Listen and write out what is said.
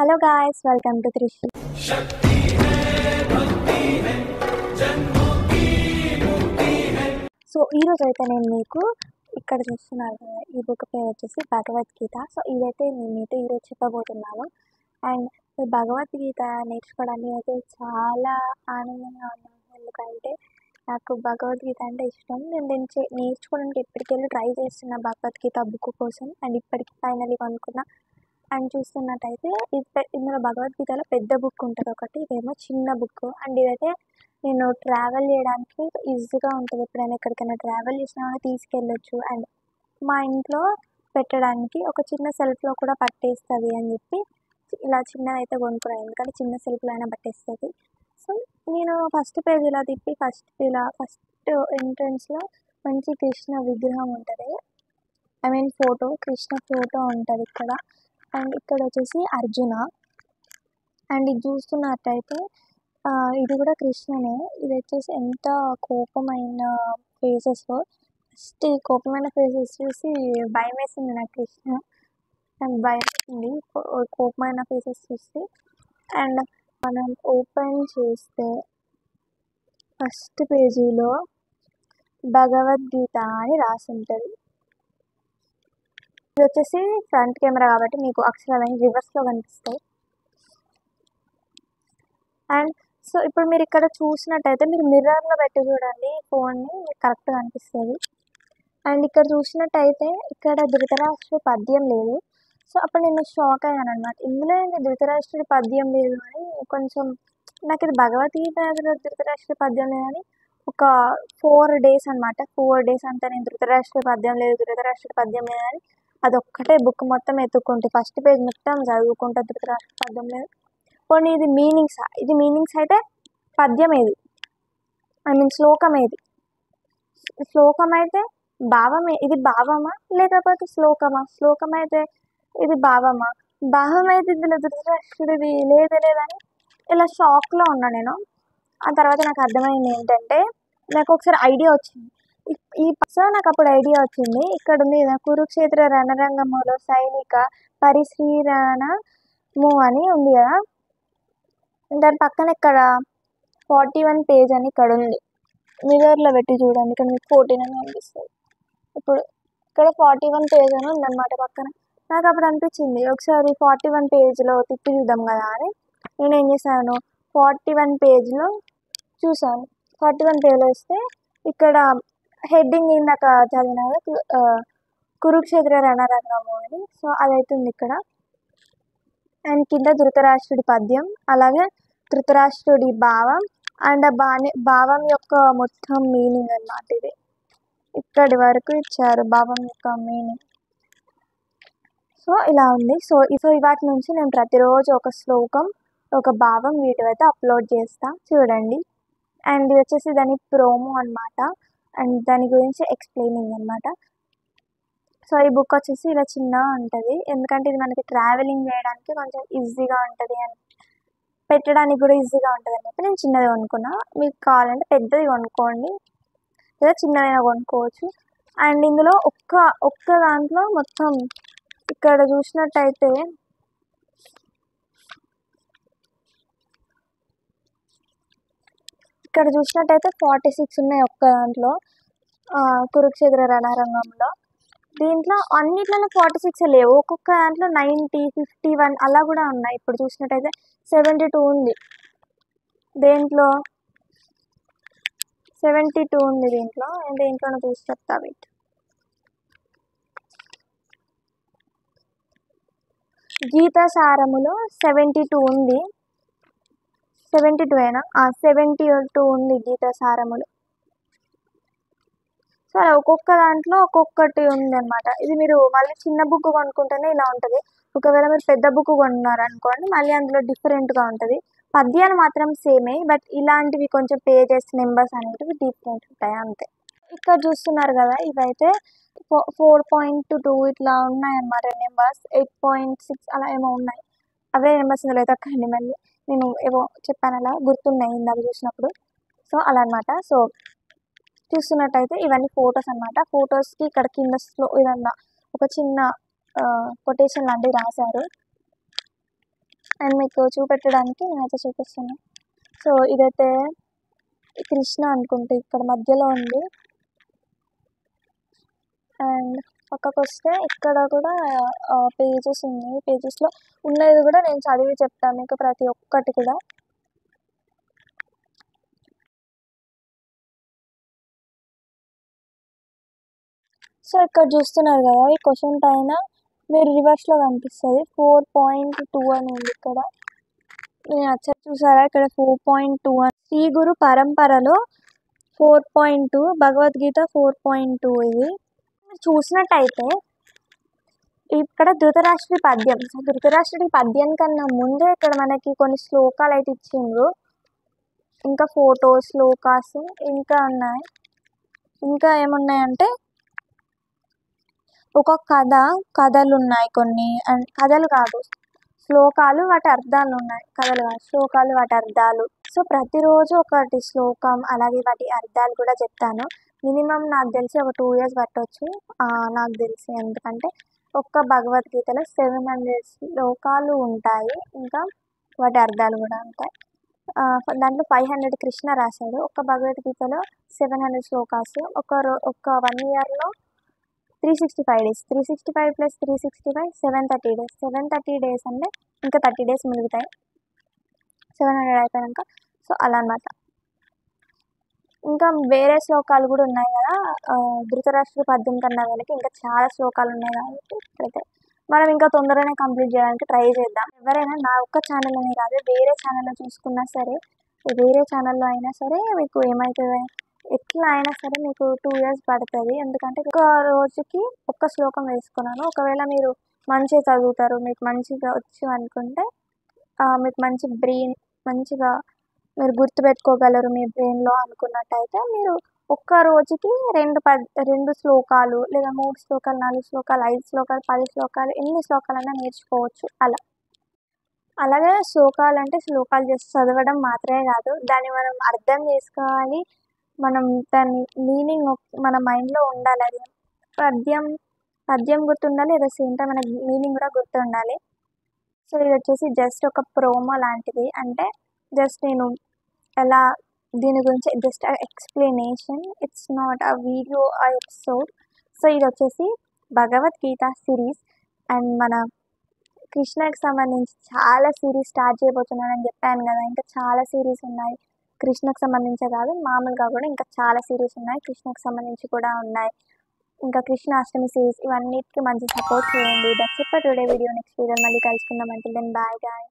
Hello guys, welcome to Trishi. So ఈరోజు అయితే నేను మీకు ఇక్కడ చూస్తున్నారు కదా, ఈ బుక్ పేరు వచ్చేసి భగవద్గీత. సో ఇదైతే నేనైతే ఈరోజు చెప్పబోతున్నాను. అండ్ ఈ భగవద్గీత నేర్చుకోవడానికి అయితే చాలా ఆనందంగా ఉన్నాను. ఎందుకంటే నాకు భగవద్గీత అంటే ఇష్టం. నేను దీన్ని నేర్చుకోవడానికి ఎప్పటికెళ్ళి ట్రై చేస్తున్నా భగవద్గీత బుక్ కోసం. అండ్ ఇప్పటికి ఫైనల్లీ కొనుక్కున్నా. అండ్ చూస్తున్నట్టయితే ఇందులో భగవద్గీతలో పెద్ద బుక్ ఉంటుంది ఒకటి, ఇదేమో చిన్న బుక్. అండ్ ఇదైతే నేను ట్రావెల్ చేయడానికి ఈజీగా ఉంటుంది. ఎప్పుడైనా ఎక్కడికైనా ట్రావెల్ చేసినా కూడా తీసుకెళ్ళొచ్చు. అండ్ మా ఇంట్లో పెట్టడానికి ఒక చిన్న సెల్ఫ్లో కూడా పట్టేస్తుంది అని చెప్పి ఇలా చిన్నదైతే కొనుక్కున్నాను. ఎందుకంటే చిన్న సెల్ఫ్లో అయినా పట్టేస్తుంది. సో నేను ఫస్ట్ పేజ్ ఇలా తిప్పి ఫస్ట్ ఎంట్రన్స్లో మంచి కృష్ణ విగ్రహం ఉంటుంది. ఫోటో, కృష్ణ ఫోటో ఉంటుంది ఇక్కడ. అండ్ ఇక్కడ వచ్చేసి అర్జున. అండ్ ఇది చూస్తున్నట్టయితే ఇది కూడా కృష్ణనే. ఇది వచ్చేసి ఎంత కోపమైన ఫేసెస్లో, ఫస్ట్ ఈ కోపమైన ఫేసెస్ చూసి భయం వేసింది నాకు. కృష్ణ నాకు భయం వేసింది కోపమైన ఫేసెస్ చూసి. అండ్ మనం ఓపెన్ చేస్తే ఫస్ట్ పేజీలో భగవద్గీత అని రాసి ఉంటుంది. ఇది వచ్చేసి ఫ్రంట్ కెమెరా కాబట్టి మీకు అక్షరాలు రివర్స్లో కనిపిస్తాయి. అండ్ సో ఇప్పుడు మీరు ఇక్కడ చూసినట్టయితే మీరు మిర్రర్లో పెట్టి చూడండి ఫోన్ని, మీకు కరెక్ట్గా అనిపిస్తుంది. అండ్ ఇక్కడ చూసినట్టయితే ఇక్కడ ధృతరాష్ట్రుడి పద్యం లేదు. సో అప్పుడు నేను షాక్ అయ్యాను అనమాట. ఇందులో ఏంటి ధృతరాష్ట్రుడి పద్యం లేదు అని. కొంచెం నాకు ఇది భగవద్గీత ధృతరాష్ట్రుడి పద్యం లేదని ఒక 4 days అనమాట. 4 days అంతా నేను ధృతరాష్ట్రుడి పద్యం లేదని అదొక్కటే బుక్ మొత్తం ఎత్తుక్కుంటే ఫస్ట్ పేజ్ మొత్తం చదువుకుంటే ధృతరాష్ట్రుడి పద్యం లేదు. కొన్ని ఇది మీనింగ్స్ అయితే పద్యం ఏది, శ్లోకం ఏది, శ్లోకం అయితే భావమే, ఇది భావమా లేకపోతే శ్లోకం అయితే ఇది భావం అయితే ఇందులో ధృతరాష్ట్రుడిది లేదని ఇలా షాక్లో ఉన్నా నేను. ఆ తర్వాత నాకు అర్థమైంది ఏంటంటే, నాకు ఒకసారి ఐడియా వచ్చింది. నాకు అప్పుడు ఐడియా వచ్చింది. ఇక్కడ ఉంది కదా, కురుక్షేత్ర రణరంగములో సైనిక పరిశీలనము అని ఉంది కదా, దాని పక్కన ఇక్కడ 41 పేజ్ అని ఇక్కడ ఉంది. మిర్రర్లో పెట్టి చూడండి, ఇక్కడ మీకు 14 అని అనిపిస్తుంది. ఇప్పుడు ఇక్కడ 41 పేజ్ అని ఉందన్నమాట పక్కన. నాకు అప్పుడు అనిపించింది ఒకసారి 41 పేజ్లో తిప్పి చూద్దాం కదా అని నేను ఏం చేశాను, 41 పేజ్లో చూసాను. 41 పేజ్లో వస్తే ఇక్కడ హెడ్డింగ్ ఇందాక చదివిన కురుక్షేత్ర రణరంగము అని. సో అదైతుంది ఇక్కడ. అండ్ కింద ధృతరాష్ట్రుడి పద్యం, అలాగే ధృతరాష్ట్రుడి భావం అండ్ భావం యొక్క మొత్తం మీనింగ్ అన్నమాట. ఇది ఇక్కడి వరకు ఇచ్చారు భావం యొక్క మీనింగ్. సో ఇలా ఉంది. సో వాటి నుంచి నేను ప్రతిరోజు ఒక శ్లోకం, ఒక భావం వీటివైతే అప్లోడ్ చేస్తా, చూడండి. అండ్ ఇది వచ్చేసి దాని ప్రోమో అనమాట. అండ్ దాని గురించి ఎక్స్ప్లెయినింగ్ అనమాట. సో ఈ బుక్ వచ్చేసి ఇలా చిన్నగా ఉంటుంది, ఎందుకంటే ఇది మనకి ట్రావెలింగ్ చేయడానికి కొంచెం ఈజీగా ఉంటుంది అని, పెట్టడానికి కూడా ఈజీగా ఉంటుంది అని చెప్పి నేను చిన్నది కొనుక్కున్నా. మీకు కావాలంటే పెద్దది కొనుక్కోండి, లేదా చిన్నదైనా కొనుక్కోవచ్చు. అండ్ ఇందులో ఒక్క దాంట్లో మొత్తం ఇక్కడ చూసినట్టయితే 46 ఉన్నాయి ఒక్క దాంట్లో, కురుక్షేత్ర రణరంగంలో. దీంట్లో అన్నిట్లలో 46 లేవు, ఒక్కొక్క దాంట్లో 90, 51 అలా కూడా ఉన్నాయి. ఇప్పుడు చూసినట్టయితే 72 ఉంది, దేంట్లో 72 ఉంది. దేంట్లోనో చూసి చెప్తా. వీటి గీతా సారములో 72 ఉంది. 72 ఉంది గీతా సారములు. సో అలా ఒక్కొక్క దాంట్లో ఒక్కొక్కటి ఉంది అనమాట. ఇది మీరు మళ్ళీ చిన్న బుక్ కొనుక్కుంటేనే ఇలా ఉంటుంది. ఒకవేళ మీరు పెద్ద బుక్ కొన్నారనుకోండి, మళ్ళీ అందులో డిఫరెంట్గా ఉంటుంది. పద్యాలు మాత్రం సేమే, బట్ ఇలాంటివి కొంచెం పేజెస్ నెంబర్స్ అనేటివి డిఫరెంట్ ఉంటాయి అంతే. ఇక్కడ చూస్తున్నారు కదా, ఇవైతే 4.2 ఇట్లా ఉన్నాయన్నమాట నెంబర్స్. 8.6 అలా ఏమో ఉన్నాయి. అవే నెంబర్స్ ఇందులో అయితే అక్కడండి, మళ్ళీ నేను ఏవో చెప్పాను అలా గుర్తున్నాయి ఇందాక చూసినప్పుడు. సో అలా అనమాట. సో చూస్తున్నట్టయితే ఇవన్నీ ఫొటోస్ అనమాట. ఫొటోస్కి ఇక్కడ కింద ఏదన్నా ఒక చిన్న కొటేషన్ లాంటివి రాశారు. అండ్ మీకు చూపెట్టడానికి నేనైతే చూపిస్తున్నాను. సో ఇదైతే కృష్ణ అనుకుంటే ఇక్కడ మధ్యలో ఉంది. అండ్ పక్కకు వస్తే ఇక్కడ కూడా పేజెస్ ఉన్నాయి. పేజెస్లో ఉన్నది కూడా నేను చదివి చెప్తాను మీకు ప్రతి ఒక్కటి కూడా. సో ఇక్కడ చూస్తున్నారు కదా, ఈ క్వశ్చన్ పైన మీరు రివర్స్లో కనిపిస్తుంది 4.2 అని ఉంది ఇక్కడ. నేను అచ్చా చూసారా ఇక్కడ 4.2 అని. శ్రీ గురు పరంపరలో 4.2, భగవద్గీత 4.2. ఇది చూసినట్టయితే ఇక్కడ ధృతరాష్ట్రుడి పద్యం. సో ధృతరాష్ట్రుడి పద్యం కన్నా ముందే ఇక్కడ మనకి కొన్ని శ్లోకాలు అయితే ఇచ్చిండ్రు, ఇంకా ఫోటోస్, శ్లోకాస్ ఇంకా ఉన్నాయి. ఇంకా ఏమున్నాయంటే ఒక కథలు ఉన్నాయి కొన్ని, అండ్ కథలు కాదు శ్లోకాలు, వాటి అర్థాలు ఉన్నాయి. కథలు కాదు శ్లోకాలు, వాటి అర్థాలు. సో ప్రతిరోజు ఒకటి శ్లోకం అలాగే వాటి అర్థాలు కూడా చెప్తాను. మినిమం నాకు తెలిసి ఒక 2 years పట్టవచ్చు నాకు తెలిసి. ఎందుకంటే ఒక్క భగవద్గీతలో 700 శ్లోకాలు ఉంటాయి, ఇంకా వాటి అర్థాలు కూడా ఉంటాయి. దాంట్లో 500 కృష్ణ రాశాడు. ఒక్క భగవద్గీతలో 700 శ్లోకాస్. ఒక 1 yearలో 365 days. 365 + 365 730 days. 730 days అంటే ఇంకా 30 days మిగులుతాయి 700 అయిపోయాక. సో అలా అన్నమాట. ఇంకా వేరే శ్లోకాలు కూడా ఉన్నాయి కదా, ధృతరాష్ట్ర పద్యం కన్నా వెనక ఇంకా చాలా శ్లోకాలు ఉన్నాయి కాబట్టి ఇప్పుడైతే మనం ఇంకా తొందరగానే కంప్లీట్ చేయడానికి ట్రై చేద్దాం. ఎవరైనా నా ఒక్క ఛానల్ అనే కాదు, వేరే ఛానల్లో చూసుకున్నా సరే, వేరే ఛానల్లో అయినా సరే మీకు ఏమవుతుంది, ఎట్లా అయినా సరే మీకు 2 years పడుతుంది. ఎందుకంటే ఒక రోజుకి ఒక్క శ్లోకం వేసుకున్నాను. ఒకవేళ మీరు మంచిగా చదువుతారు, మీకు మంచిగా వచ్చు అనుకుంటే మీకు మంచి బ్రెయిన్, మంచిగా మీరు గుర్తుపెట్టుకోగలరు మీ బ్రెయిన్లో అనుకున్నట్టయితే మీరు ఒక్క రోజుకి 2 శ్లోకాలు లేదా 3 శ్లోకాలు, 4 శ్లోకాలు, 5 శ్లోకాలు, 10 శ్లోకాలు, ఎన్ని శ్లోకాలైనా నేర్చుకోవచ్చు అలా. అలాగే శ్లోకాలు అంటే శ్లోకాలు జస్ట్ చదవడం మాత్రమే కాదు, దాన్ని మనం అర్థం చేసుకోవాలి. మనం దాని మీనింగ్ మన మైండ్లో ఉండాలి. అది పద్యం గుర్తుండాలి, లేదా సేమ్ టైం మనకి మీనింగ్ కూడా గుర్తుండాలి. సో ఇది వచ్చేసి జస్ట్ ఒక ప్రోమో లాంటిది. అంటే జస్ట్ నేను ఎలా దీని గురించి just explanation, it's not a video episode. So ఇది వచ్చేసి భగవద్గీత సిరీస్. అండ్ మన కృష్ణకి సంబంధించి చాలా సిరీస్ స్టార్ట్ చేయబోతున్నానని చెప్పాను కదా, ఇంకా చాలా సిరీస్ ఉన్నాయి. కృష్ణకు సంబంధించే కాదు, మామూలుగా కూడా ఇంకా చాలా సిరీస్ ఉన్నాయి. కృష్ణకు సంబంధించి కూడా ఉన్నాయి. ఇంకా కృష్ణాష్టమి సిరీస్, ఇవన్నిటికీ మంచి సపోర్ట్ చేయండి. That's it for today video. Next video మళ్ళీ కలుసుకుందాం. Until then bye guys.